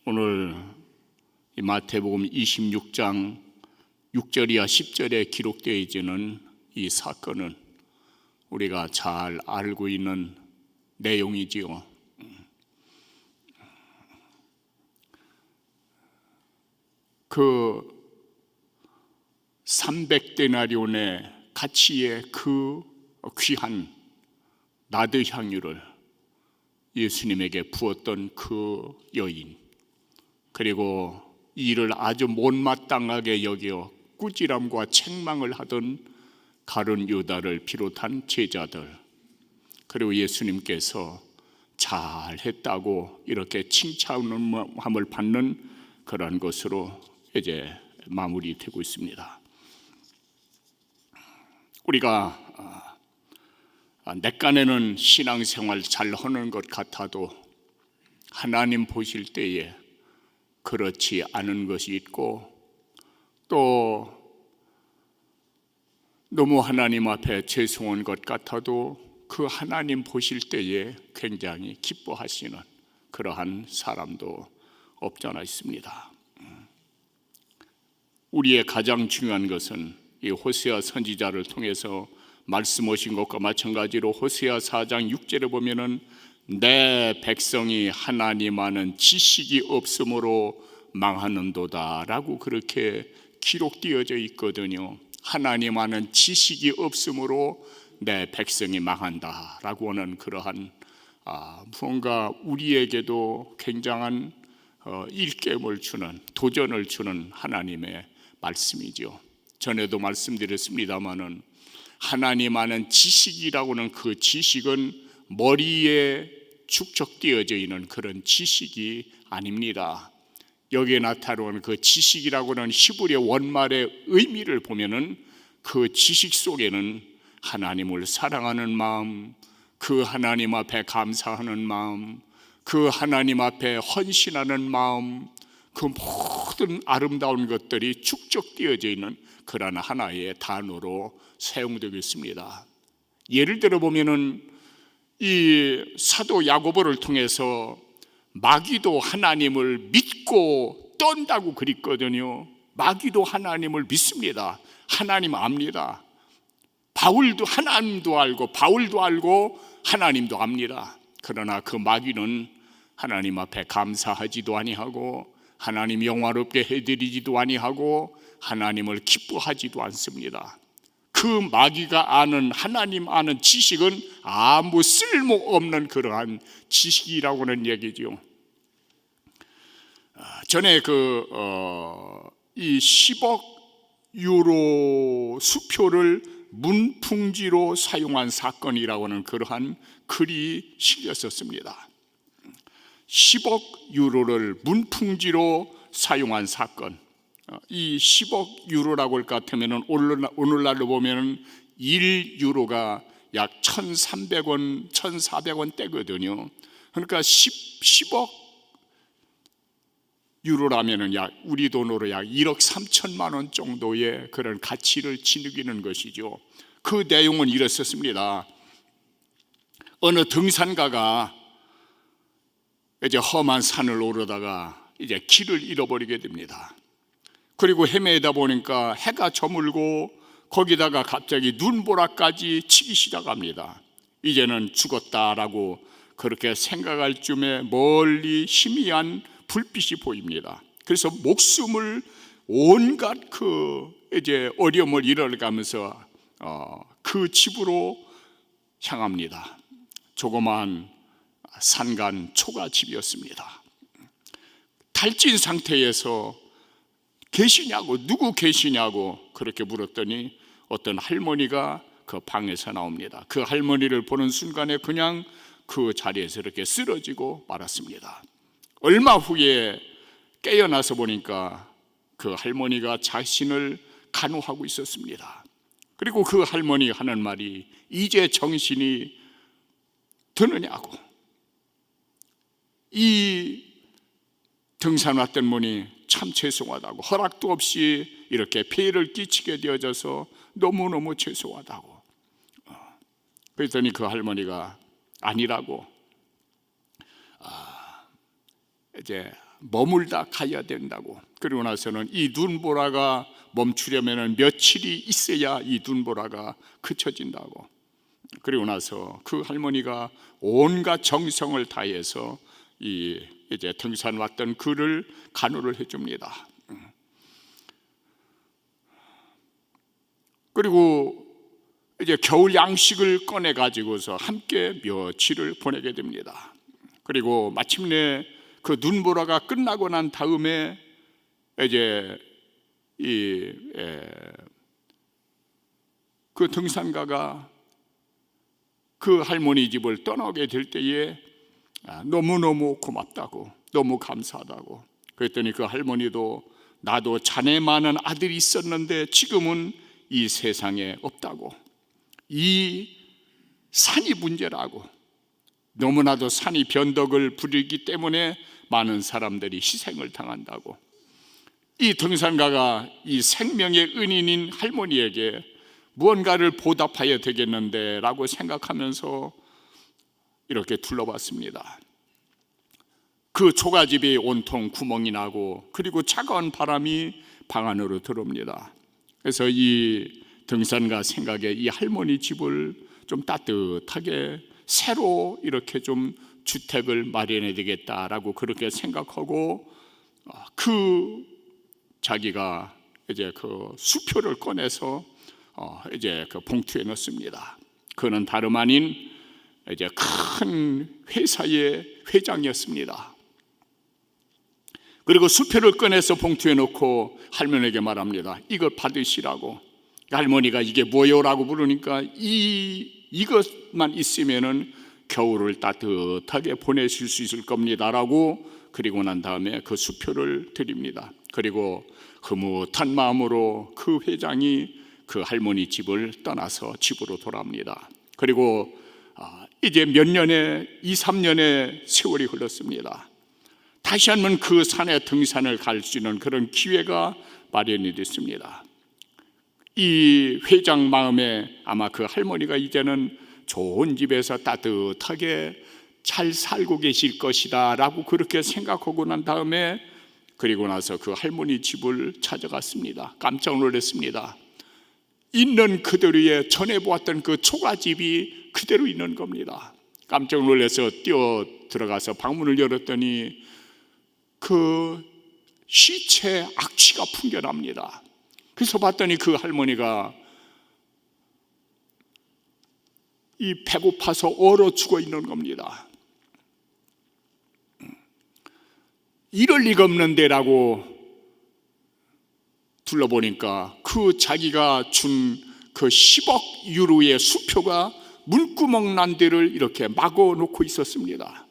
오늘 이 마태복음 26장 6절이야 10절에 기록되어 있는 이 사건은 우리가 잘 알고 있는 내용이지요. 그 300데나리온의 가치의 그 귀한 나드 향유를 예수님에게 부었던 그 여인, 그리고 이를 아주 못마땅하게 여겨 꾸지람과 책망을 하던 가룟 유다를 비롯한 제자들, 그리고 예수님께서 잘했다고 이렇게 칭찬함을 받는 그런 것으로 이제 마무리되고 있습니다. 우리가 내간에는 신앙생활 잘 하는 것 같아도 하나님 보실 때에 그렇지 않은 것이 있고, 또 너무 하나님 앞에 죄송한 것 같아도 그 하나님 보실 때에 굉장히 기뻐하시는 그러한 사람도 없지 않아 있습니다. 우리의 가장 중요한 것은 이 호세아 선지자를 통해서 말씀하신 것과 마찬가지로 호세아 4장 6절에 보면은 내 백성이 하나님 아는 지식이 없으므로 망하는도다 라고 그렇게 기록되어져 있거든요. 하나님 아는 지식이 없으므로 내 백성이 망한다 라고 하는 그러한 무언가 우리에게도 굉장한 일깨움을 주는, 도전을 주는 하나님의 말씀이죠. 전에도 말씀드렸습니다마는 하나님 아는 지식이라고는 그 지식은 머리에 축적되어져 있는 그런 지식이 아닙니다. 여기에 나타나는 그 지식이라고는 히브리 원말의 의미를 보면은 그 지식 속에는 하나님을 사랑하는 마음, 그 하나님 앞에 감사하는 마음, 그 하나님 앞에 헌신하는 마음, 그 모든 아름다운 것들이 축적되어져 있는 그런 하나의 단어로 사용되고 있습니다. 예를 들어 보면은 이 사도 야고보를 통해서 마귀도 하나님을 믿고 떤다고 그랬거든요. 마귀도 하나님을 믿습니다. 하나님 압니다. 바울도 하나님도 알고 바울도 알고 하나님도 압니다. 그러나 그 마귀는 하나님 앞에 감사하지도 아니하고 하나님 영화롭게 해드리지도 아니하고 하나님을 기뻐하지도 않습니다. 그 마귀가 아는 하나님 아는 지식은 아무 쓸모없는 그러한 지식이라고는 얘기죠. 전에 이 10억 유로 수표를 문풍지로 사용한 사건이라고 하는 그러한 글이 실렸었습니다. 10억 유로를 문풍지로 사용한 사건, 이 10억 유로라고 할 것 같으면 오늘날로 보면 1유로가 약 1,300원, 1,400원 대거든요. 그러니까 10억 유로라면 약 우리 돈으로 약 1억 3천만 원 정도의 그런 가치를 지니기는 것이죠. 그 내용은 이랬었습니다. 어느 등산가가 이제 험한 산을 오르다가 이제 길을 잃어버리게 됩니다. 그리고 헤매다 보니까 해가 저물고 거기다가 갑자기 눈보라까지 치기 시작합니다. 이제는 죽었다라고 그렇게 생각할 쯤에 멀리 희미한 불빛이 보입니다. 그래서 목숨을 온갖 이제 어려움을 잃어가면서 그 집으로 향합니다. 조그마한 산간 초가집이었습니다. 달찐 상태에서 계시냐고, 누구 계시냐고 그렇게 물었더니 어떤 할머니가 그 방에서 나옵니다. 그 할머니를 보는 순간에 그냥 그 자리에서 이렇게 쓰러지고 말았습니다. 얼마 후에 깨어나서 보니까 그 할머니가 자신을 간호하고 있었습니다. 그리고 그 할머니 하는 말이 이제 정신이 드느냐고. 이 등산 왔던 분이 참 죄송하다고, 허락도 없이 이렇게 피해를 끼치게 되어져서 너무너무 죄송하다고. 그랬더니 그 할머니가 아니라고, 이제 머물다 가야 된다고. 그리고 나서는 이 눈보라가 멈추려면 며칠이 있어야 이 눈보라가 그쳐진다고. 그리고 나서 그 할머니가 온갖 정성을 다해서 이제 등산 왔던 그를 간호를 해줍니다. 그리고 이제 겨울 양식을 꺼내 가지고서 함께 며칠을 보내게 됩니다. 그리고 마침내 그 눈보라가 끝나고 난 다음에 이제 그 등산가가 그 할머니 집을 떠나게 될 때에 너무너무 고맙다고, 너무 감사하다고. 그랬더니 그 할머니도 나도 자네만한 아들이 있었는데 지금은 이 세상에 없다고. 이 산이 문제라고. 너무나도 산이 변덕을 부리기 때문에 많은 사람들이 희생을 당한다고. 이 등산가가 이 생명의 은인인 할머니에게 무언가를 보답해야 되겠는데 라고 생각하면서 이렇게 둘러봤습니다. 그 초가집이 온통 구멍이 나고 그리고 차가운 바람이 방 안으로 들어옵니다. 그래서 이 등산가 생각에 이 할머니 집을 좀 따뜻하게 새로 이렇게 좀 주택을 마련해야 되겠다라고 그렇게 생각하고 자기가 이제 그 수표를 꺼내서 이제 그 봉투에 넣습니다. 그는 다름 아닌 이제 큰 회사의 회장이었습니다. 그리고 수표를 꺼내서 봉투에 넣고 할머니에게 말합니다. 이걸 받으시라고. 할머니가 이게 뭐요라고 부르니까 이것만 있으면은 겨울을 따뜻하게 보내실 수 있을 겁니다라고. 그리고 난 다음에 그 수표를 드립니다. 그리고 흐뭇한 마음으로 그 회장이 그 할머니 집을 떠나서 집으로 돌아옵니다. 그리고 이제 몇 년의 2, 3년의 세월이 흘렀습니다. 다시 한번 그 산에 등산을 갈 수 있는 그런 기회가 마련이 됐습니다. 이 회장 마음에 아마 그 할머니가 이제는 좋은 집에서 따뜻하게 잘 살고 계실 것이다 라고 그렇게 생각하고 난 다음에 그리고 나서 그 할머니 집을 찾아갔습니다. 깜짝 놀랐습니다. 있는 그대로의 전에 보았던 그 초가집이 그대로 있는 겁니다. 깜짝 놀라서 뛰어 들어가서 방문을 열었더니 그 시체 악취가 풍겨납니다. 그래서 봤더니 그 할머니가 이 배고파서 얼어 죽어 있는 겁니다. 이럴 리가 없는데라고 둘러보니까 그 자기가 준 그 10억 유로의 수표가 문구멍 난 데를 이렇게 막아 놓고 있었습니다.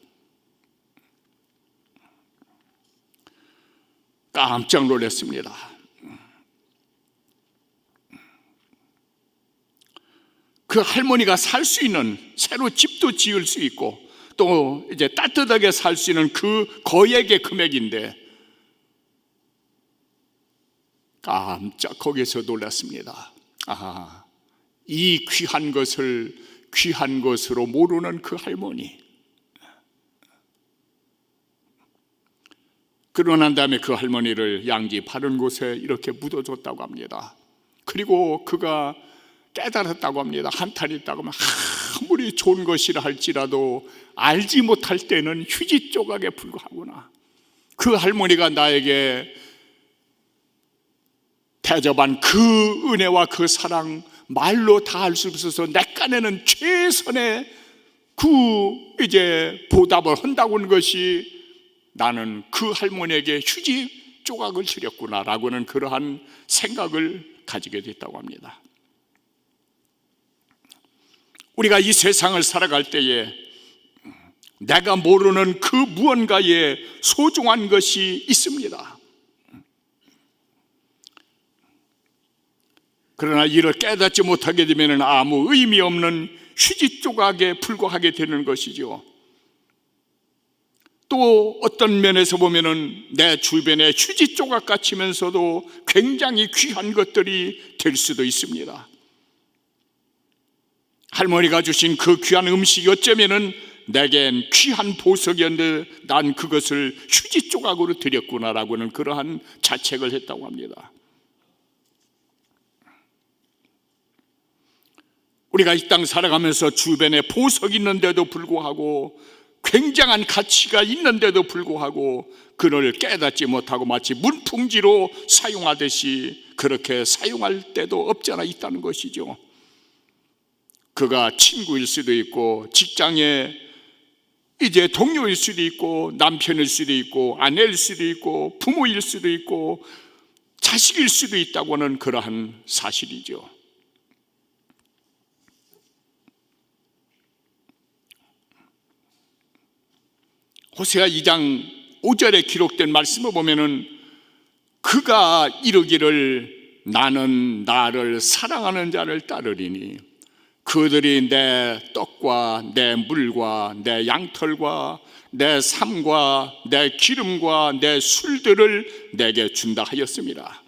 깜짝 놀랐습니다. 그 할머니가 살 수 있는 새로 집도 지을 수 있고 또 이제 따뜻하게 살 수 있는 그 거액의 금액인데 깜짝 거기서 놀랐습니다. 이 귀한 것을 귀한 것으로 모르는 그 할머니. 그러고 난 다음에 그 할머니를 양지 바른 곳에 이렇게 묻어줬다고 합니다. 그리고 그가 깨달았다고 합니다. 한탄이 있다고 하면 아무리 좋은 것이라 할지라도 알지 못할 때는 휴지 조각에 불과하구나. 그 할머니가 나에게 대접한 그 은혜와 그 사랑 말로 다 할 수 없어서 내 깐에는 최선의 그 이제 보답을 한다고 하는 것이 나는 그 할머니에게 휴지 조각을 주렸구나라고는 그러한 생각을 가지게 됐다고 합니다. 우리가 이 세상을 살아갈 때에 내가 모르는 그 무언가에 소중한 것이 있습니다. 그러나 이를 깨닫지 못하게 되면 아무 의미 없는 휴지 조각에 불과하게 되는 것이죠. 또 어떤 면에서 보면은 내 주변에 휴지 조각 같으면서도 굉장히 귀한 것들이 될 수도 있습니다. 할머니가 주신 그 귀한 음식이 어쩌면은 내겐 귀한 보석이었는데 난 그것을 휴지 조각으로 드렸구나라고는 그러한 자책을 했다고 합니다. 우리가 이 땅 살아가면서 주변에 보석이 있는데도 불구하고, 굉장한 가치가 있는데도 불구하고 그를 깨닫지 못하고 마치 문풍지로 사용하듯이 그렇게 사용할 때도 없지 않아 있다는 것이죠. 그가 친구일 수도 있고, 직장의 이제 동료일 수도 있고, 남편일 수도 있고, 아내일 수도 있고, 부모일 수도 있고, 자식일 수도 있다고는 그러한 사실이죠. 호세아 2장 5절에 기록된 말씀을 보면은 그가 이르기를 나는 나를 사랑하는 자를 따르리니 그들이 내 떡과 내 물과 내 양털과 내 삶과 내 기름과 내 술들을 내게 준다 하였습니다.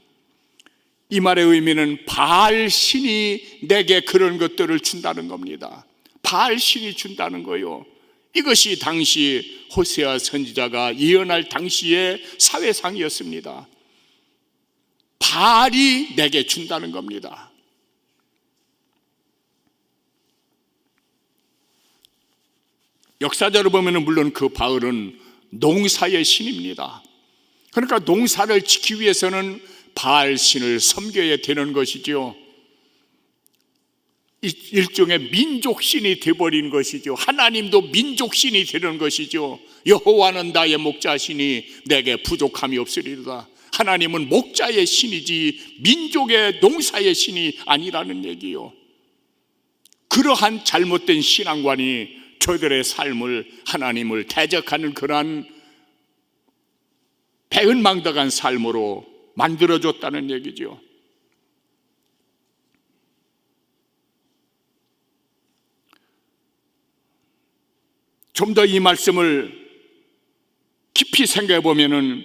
이 말의 의미는 바알 신이 내게 그런 것들을 준다는 겁니다. 바알 신이 준다는 거요. 이것이 당시 호세아 선지자가 예언할 당시의 사회상이었습니다. 바알이 내게 준다는 겁니다. 역사적으로 보면 물론 그 바알은 농사의 신입니다. 그러니까 농사를 지키기 위해서는 바알 신을 섬겨야 되는 것이죠. 일종의 민족신이 되어버린 것이죠. 하나님도 민족신이 되는 것이죠. 여호와는 나의 목자시니 내게 부족함이 없으리로다. 하나님은 목자의 신이지 민족의 농사의 신이 아니라는 얘기요. 그러한 잘못된 신앙관이 저들의 삶을, 하나님을 대적하는 그러한 배은망덕한 삶으로 만들어줬다는 얘기죠. 좀 더 이 말씀을 깊이 생각해 보면은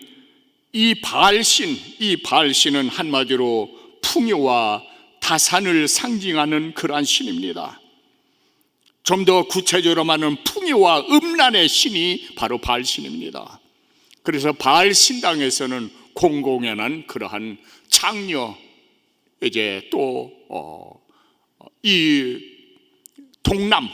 이 바알신은 한마디로 풍요와 다산을 상징하는 그러한 신입니다. 좀 더 구체적으로 말하면 풍요와 음란의 신이 바로 바알신입니다. 그래서 바알신당에서는 공공연한 그러한 창녀, 이제 또 이 동남,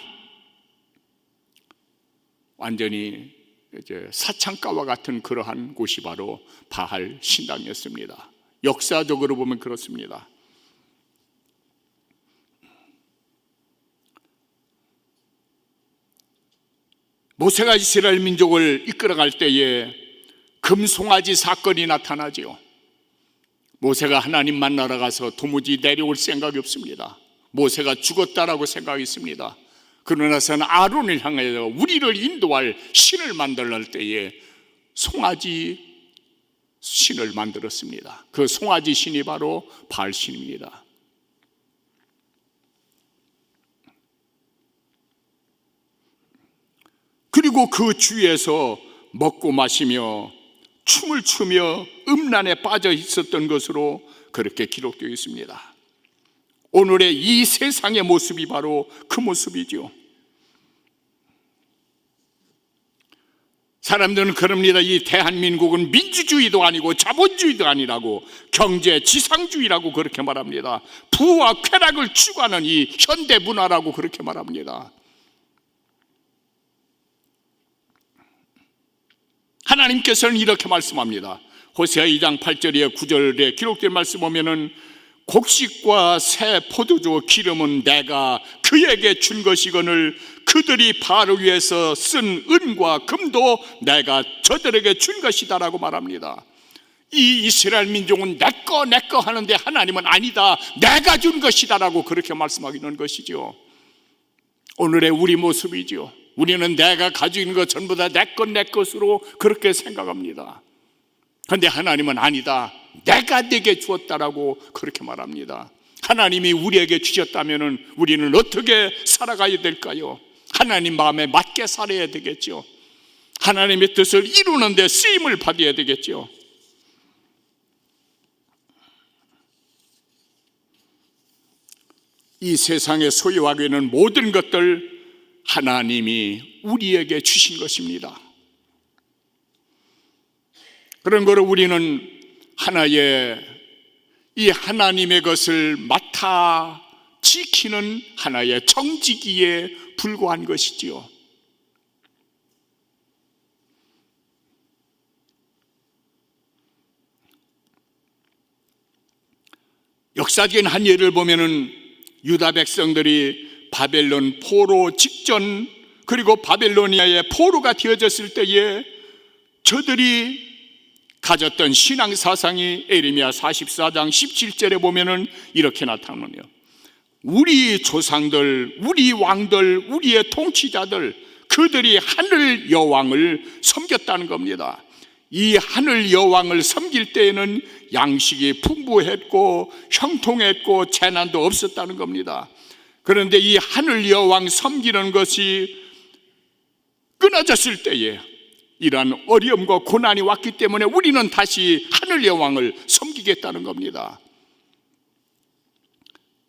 완전히 이제 사창가와 같은 그러한 곳이 바로 바알 신당이었습니다. 역사적으로 보면 그렇습니다. 모세가 이스라엘 민족을 이끌어갈 때에 금송아지 사건이 나타나죠. 모세가 하나님 만나러 가서 도무지 내려올 생각이 없습니다. 모세가 죽었다라고 생각했습니다. 그러나서는 아론을 향하여 우리를 인도할 신을 만들 때에 송아지 신을 만들었습니다. 그 송아지 신이 바로 바알 신입니다. 그리고 그 주위에서 먹고 마시며 춤을 추며 음란에 빠져 있었던 것으로 그렇게 기록되어 있습니다. 오늘의 이 세상의 모습이 바로 그 모습이죠. 사람들은 그럽니다. 이 대한민국은 민주주의도 아니고 자본주의도 아니라고, 경제 지상주의라고 그렇게 말합니다. 부와 쾌락을 추구하는 이 현대 문화라고 그렇게 말합니다. 하나님께서는 이렇게 말씀합니다. 호세아 2장 8절에 9절에 기록된 말씀 보면은 곡식과 새 포도주 기름은 내가 그에게 준 것이거늘 그들이 바알을 위해서 쓴 은과 금도 내가 저들에게 준 것이다라고 말합니다. 이 이스라엘 민족은 내꺼 하는데 하나님은 아니다, 내가 준 것이다라고 그렇게 말씀하기는 것이죠. 오늘의 우리 모습이죠. 우리는 내가 가지고 있는 것 전부 다 내 것으로 그렇게 생각합니다. 그런데 하나님은 아니다, 내가 네게 주었다라고 그렇게 말합니다. 하나님이 우리에게 주셨다면 우리는 어떻게 살아가야 될까요? 하나님 마음에 맞게 살아야 되겠죠. 하나님의 뜻을 이루는 데 쓰임을 받아야 되겠죠. 이 세상에 소유하고 있는 모든 것들 하나님이 우리에게 주신 것입니다. 그런 거로 우리는 하나의 이 하나님의 것을 맡아 지키는 하나의 정직이에 불과한 것이지요. 역사적인 한 예를 보면은 유다 백성들이 바벨론 포로 직전, 그리고 바벨로니아의 포로가 되어졌을 때에 저들이 가졌던 신앙 사상이 에레미야 44장 17절에 보면은 이렇게 나타나네요. 우리 조상들, 우리 왕들, 우리의 통치자들, 그들이 하늘 여왕을 섬겼다는 겁니다. 이 하늘 여왕을 섬길 때에는 양식이 풍부했고 형통했고 재난도 없었다는 겁니다. 그런데 이 하늘 여왕 섬기는 것이 끊어졌을 때에 이러한 어려움과 고난이 왔기 때문에 우리는 다시 하늘 여왕을 섬기겠다는 겁니다.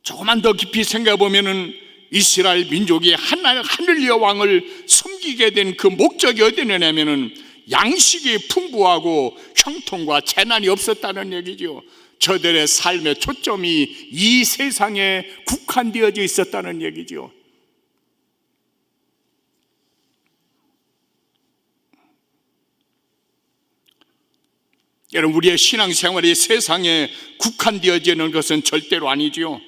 조금만 더 깊이 생각해 보면은 이스라엘 민족이 하늘 여왕을 섬기게 된 그 목적이 어디냐면은 양식이 풍부하고 형통과 재난이 없었다는 얘기죠. 저들의 삶의 초점이 이 세상에 국한되어져 있었다는 얘기죠. 여러분, 우리의 신앙생활이 세상에 국한되어지는 것은 절대로 아니지요.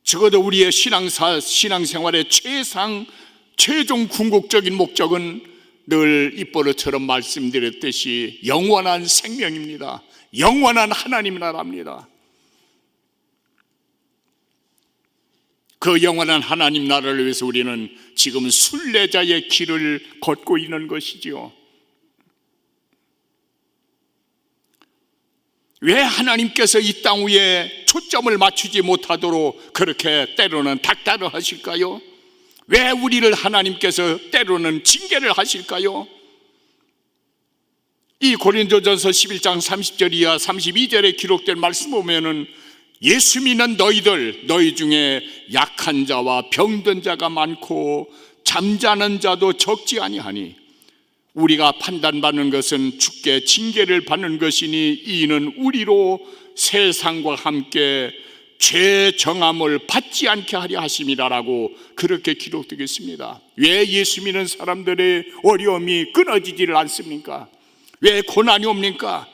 적어도 우리의 신앙생활의 최종 궁극적인 목적은 늘 입버릇처럼 말씀드렸듯이 영원한 생명입니다. 영원한 하나님 나라입니다. 그 영원한 하나님 나라를 위해서 우리는 지금 순례자의 길을 걷고 있는 것이지요. 왜 하나님께서 이 땅 위에 초점을 맞추지 못하도록 그렇게 때로는 닥달을 하실까요? 왜 우리를 하나님께서 때로는 징계를 하실까요? 이 고린도전서 11장 30절 이하 32절에 기록된 말씀 보면은 예수 믿는 너희 중에 약한 자와 병든 자가 많고 잠자는 자도 적지 아니하니 우리가 판단받는 것은 주께 징계를 받는 것이니 이는 우리로 세상과 함께 죄 정함을 받지 않게 하려 하심이라라고 그렇게 기록되어 있습니다. 왜 예수 믿는 사람들의 어려움이 끊어지지를 않습니까? 왜 고난이 옵니까?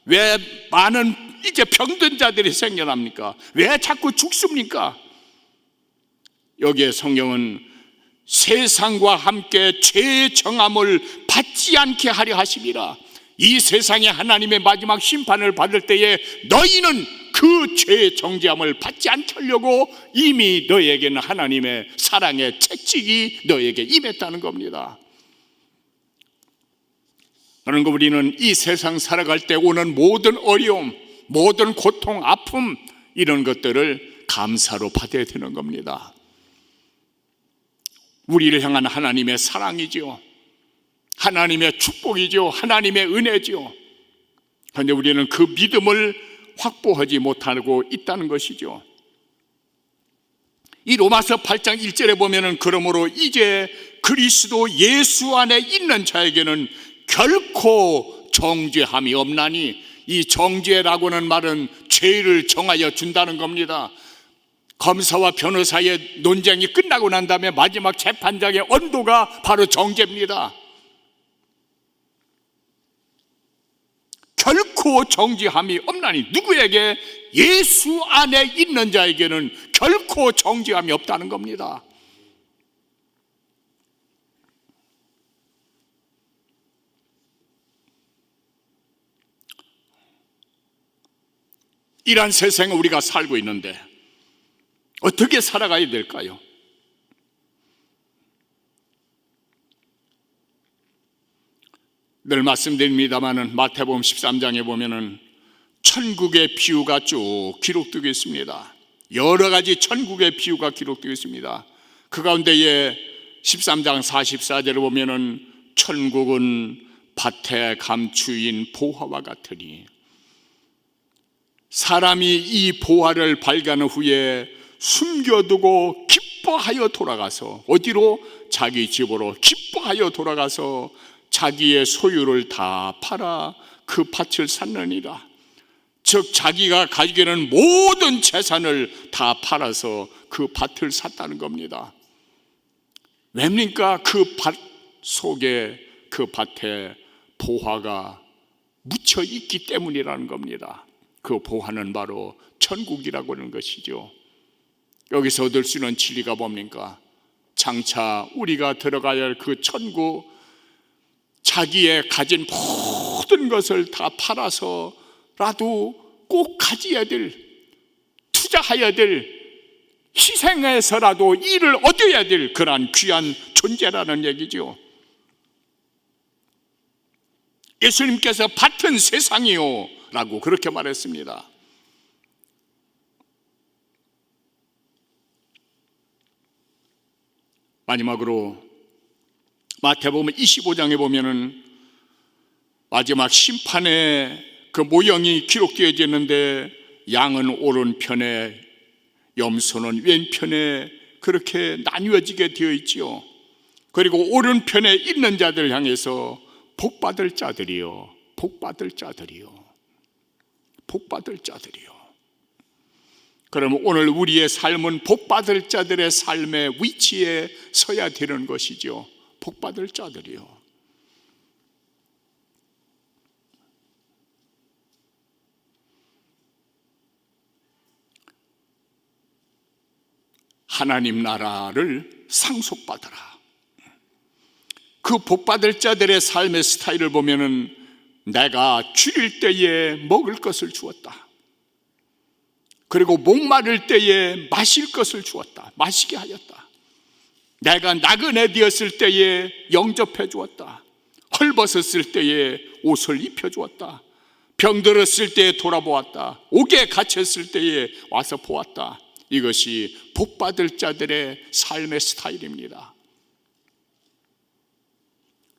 왜 많은 이제 병든 자들이 생겨납니까? 왜 자꾸 죽습니까? 여기에 성경은 세상과 함께 죄의 정함을 받지 않게 하려 하심이라. 이 세상에 하나님의 마지막 심판을 받을 때에 너희는 그 죄의 정죄함을 받지 않게 하려고 이미 너희에게는 하나님의 사랑의 책찍이 너희에게 임했다는 겁니다. 그러니까 우리는 이 세상 살아갈 때 오는 모든 어려움, 모든 고통, 아픔, 이런 것들을 감사로 받아야 되는 겁니다. 우리를 향한 하나님의 사랑이죠. 하나님의 축복이죠. 하나님의 은혜죠. 그런데 우리는 그 믿음을 확보하지 못하고 있다는 것이죠. 이 로마서 8장 1절에 보면은 그러므로 이제 그리스도 예수 안에 있는 자에게는 결코 정죄함이 없나니, 이 정죄라고는 말은 죄를 정하여 준다는 겁니다. 검사와 변호사의 논쟁이 끝나고 난 다음에 마지막 재판장의 언도가 바로 정죄입니다. 결코 정죄함이 없나니, 누구에게? 예수 안에 있는 자에게는 결코 정죄함이 없다는 겁니다. 이러한 세상에 우리가 살고 있는데 어떻게 살아가야 될까요? 늘 말씀드립니다마는 마태복음 13장에 보면은 천국의 비유가 쭉 기록되고 있습니다. 여러 가지 천국의 비유가 기록되고 있습니다. 그 가운데에 13장 44절을 보면은 천국은 밭에 감추인 보화와 같으니, 사람이 이 보화를 발견한 후에 숨겨두고 기뻐하여 돌아가서 어디로? 자기 집으로 기뻐하여 돌아가서 자기의 소유를 다 팔아 그 밭을 샀느니라. 즉 자기가 가지고 있는 모든 재산을 다 팔아서 그 밭을 샀다는 겁니다. 왜입니까? 그 밭 속에, 그 밭에 보화가 묻혀 있기 때문이라는 겁니다. 그 보화는 바로 천국이라고 하는 것이죠. 여기서 얻을 수 있는 진리가 뭡니까? 장차 우리가 들어가야 할 그 천국, 자기의 가진 모든 것을 다 팔아서라도 꼭 가져야 될, 투자해야 될, 희생해서라도 이를 얻어야 될 그러한 귀한 존재라는 얘기죠. 예수님께서 밭은 세상이요 라고 그렇게 말했습니다. 마지막으로 마태복음 25장에 보면은 마지막 심판의 그 모형이 기록되어져 있는데, 양은 오른편에, 염소는 왼편에 그렇게 나뉘어지게 되어 있지요. 그리고 오른편에 있는 자들 향해서 복받을 자들이요, 복받을 자들이요, 복받을 자들이요. 그러면 오늘 우리의 삶은 복받을 자들의 삶의 위치에 서야 되는 것이죠. 복받을 자들이요. 하나님 나라를 상속받아라. 그 복받을 자들의 삶의 스타일을 보면은 내가 줄일 때에 먹을 것을 주었다. 그리고 목마를 때에 마실 것을 주었다. 마시게 하였다. 내가 나그네 되었을 때에 영접해 주었다. 헐벗었을 때에 옷을 입혀 주었다. 병들었을 때에 돌아보았다. 옥에 갇혔을 때에 와서 보았다. 이것이 복받을 자들의 삶의 스타일입니다.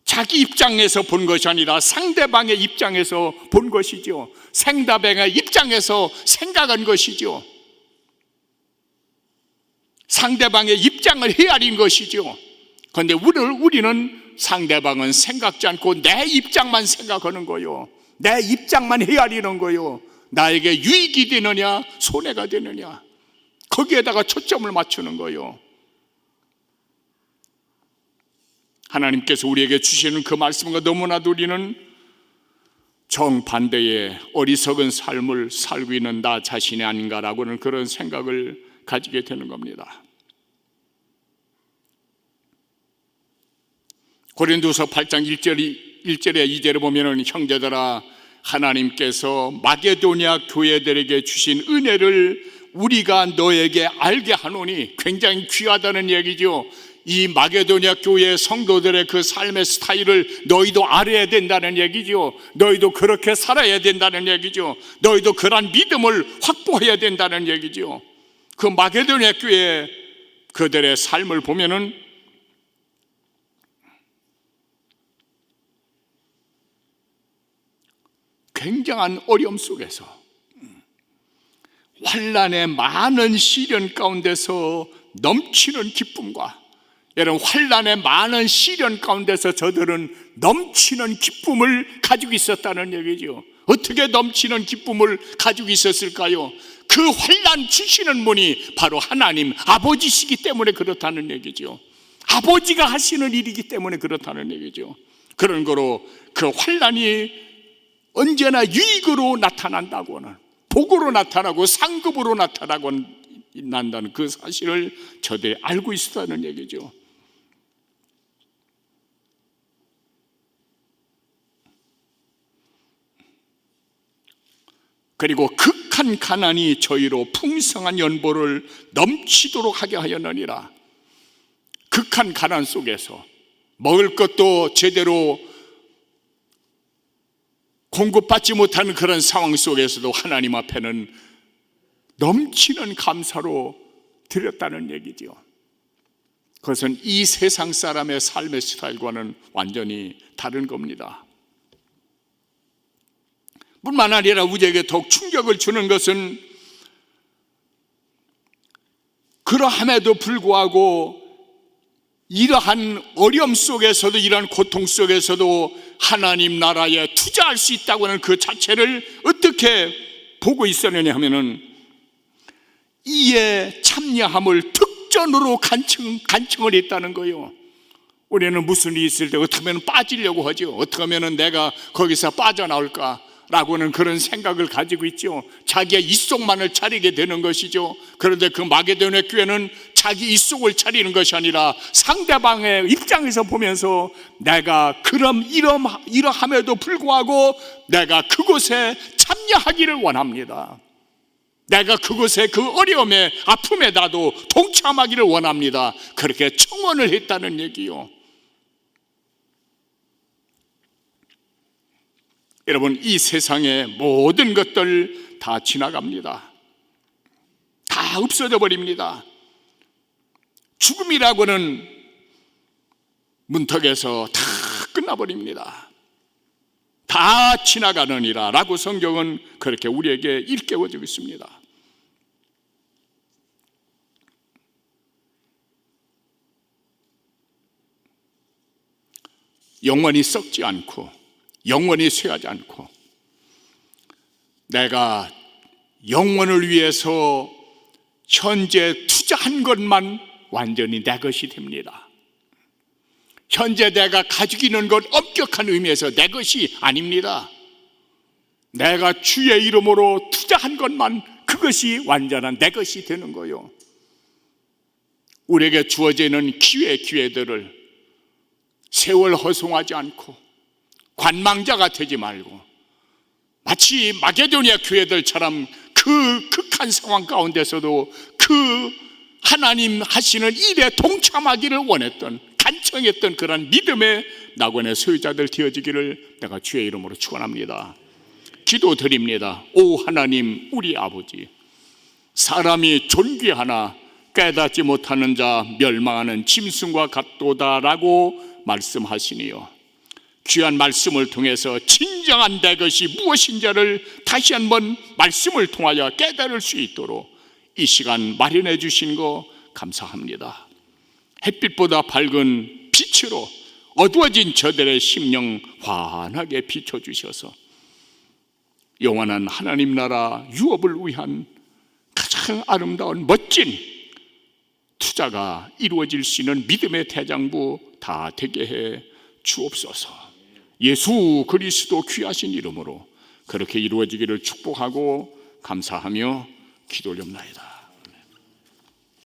자기 입장에서 본 것이 아니라 상대방의 입장에서 본 것이죠. 상대방의 입장에서 생각한 것이죠. 상대방의 입장을 헤아린 것이죠. 그런데 우리는 상대방은 생각지 않고 내 입장만 생각하는 거요, 내 입장만 헤아리는 거요. 나에게 유익이 되느냐 손해가 되느냐, 거기에다가 초점을 맞추는 거요. 하나님께서 우리에게 주시는 그 말씀과 너무나도 우리는 정반대의 어리석은 삶을 살고 있는 나 자신이 아닌가라고는 그런 생각을 가지게 되는 겁니다. 고린도서 8장 1절에 2절에 보면은 형제들아, 하나님께서 마게도냐 교회들에게 주신 은혜를 우리가 너에게 알게 하노니, 굉장히 귀하다는 얘기죠. 이 마게도냐 교회 성도들의 그 삶의 스타일을 너희도 알아야 된다는 얘기죠. 너희도 그렇게 살아야 된다는 얘기죠. 너희도 그러한 믿음을 확보해야 된다는 얘기죠. 그 마게도냐 교회 그들의 삶을 보면은 굉장한 어려움 속에서, 환난의 많은 시련 가운데서 넘치는 기쁨과, 여러분, 환난의 많은 시련 가운데서 저들은 넘치는 기쁨을 가지고 있었다는 얘기죠. 어떻게 넘치는 기쁨을 가지고 있었을까요? 그 환난 주시는 분이 바로 하나님 아버지시기 때문에 그렇다는 얘기죠. 아버지가 하시는 일이기 때문에 그렇다는 얘기죠. 그런 거로 그 환난이 언제나 유익으로 나타난다고는, 복으로 나타나고 상급으로 나타난다는 그 사실을 저들이 알고 있었다는 얘기죠. 그리고 극한 가난이 저희로 풍성한 연보를 넘치도록 하게 하였느니라. 극한 가난 속에서 먹을 것도 제대로 공급받지 못하는 그런 상황 속에서도 하나님 앞에는 넘치는 감사로 드렸다는 얘기죠. 그것은 이 세상 사람의 삶의 스타일과는 완전히 다른 겁니다. 뿐만 아니라 우리에게 더욱 충격을 주는 것은 그러함에도 불구하고 이러한 어려움 속에서도, 이러한 고통 속에서도 하나님 나라에 투자할 수 있다고 하는 그 자체를 어떻게 보고 있었느냐 하면은, 이에 참여함을 특전으로 간청을 했다는 거예요. 우리는 무슨 일이 있을 때 어떻게 하면 빠지려고 하죠. 어떻게 하면 내가 거기서 빠져나올까 라고는 그런 생각을 가지고 있죠. 자기의 입속만을 차리게 되는 것이죠. 그런데 그 마게도냐 교회는 자기 입속을 차리는 것이 아니라 상대방의 입장에서 보면서 내가 이러함에도 불구하고 내가 그곳에 참여하기를 원합니다. 내가 그곳에 그 어려움에 아픔에 나도 동참하기를 원합니다. 그렇게 청원을 했다는 얘기요. 여러분, 이 세상의 모든 것들 다 지나갑니다. 다 없어져 버립니다. 죽음이라고는 문턱에서 다 끝나버립니다. 다 지나가느니라 라고 성경은 그렇게 우리에게 일깨워주고 있습니다. 영원히 썩지 않고 영원히 쇠하지 않고 내가 영원을 위해서 현재 투자한 것만 완전히 내 것이 됩니다. 현재 내가 가지고 있는 것 엄격한 의미에서 내 것이 아닙니다. 내가 주의 이름으로 투자한 것만 그것이 완전한 내 것이 되는 거요. 우리에게 주어져 있는 기회들을 세월 허송하지 않고 관망자가 되지 말고 마치 마게도냐 교회들처럼 그 극한 상황 가운데서도 그 하나님 하시는 일에 동참하기를 원했던, 간청했던 그런 믿음의 낙원의 소유자들 되어지기를 내가 주의 이름으로 축원합니다. 기도드립니다. 오 하나님, 우리 아버지, 사람이 존귀하나 깨닫지 못하는 자 멸망하는 짐승과 같도다라고 말씀하시니요, 귀한 말씀을 통해서 진정한 내 것이 무엇인지를 다시 한번 말씀을 통하여 깨달을 수 있도록 이 시간 마련해 주신 거 감사합니다. 햇빛보다 밝은 빛으로 어두워진 저들의 심령 환하게 비춰주셔서 영원한 하나님 나라 유업을 위한 가장 아름다운 멋진 투자가 이루어질 수 있는 믿음의 대장부 다 되게 해 주옵소서. 예수 그리스도 귀하신 이름으로 그렇게 이루어지기를 축복하고 감사하며 기도 올립니다.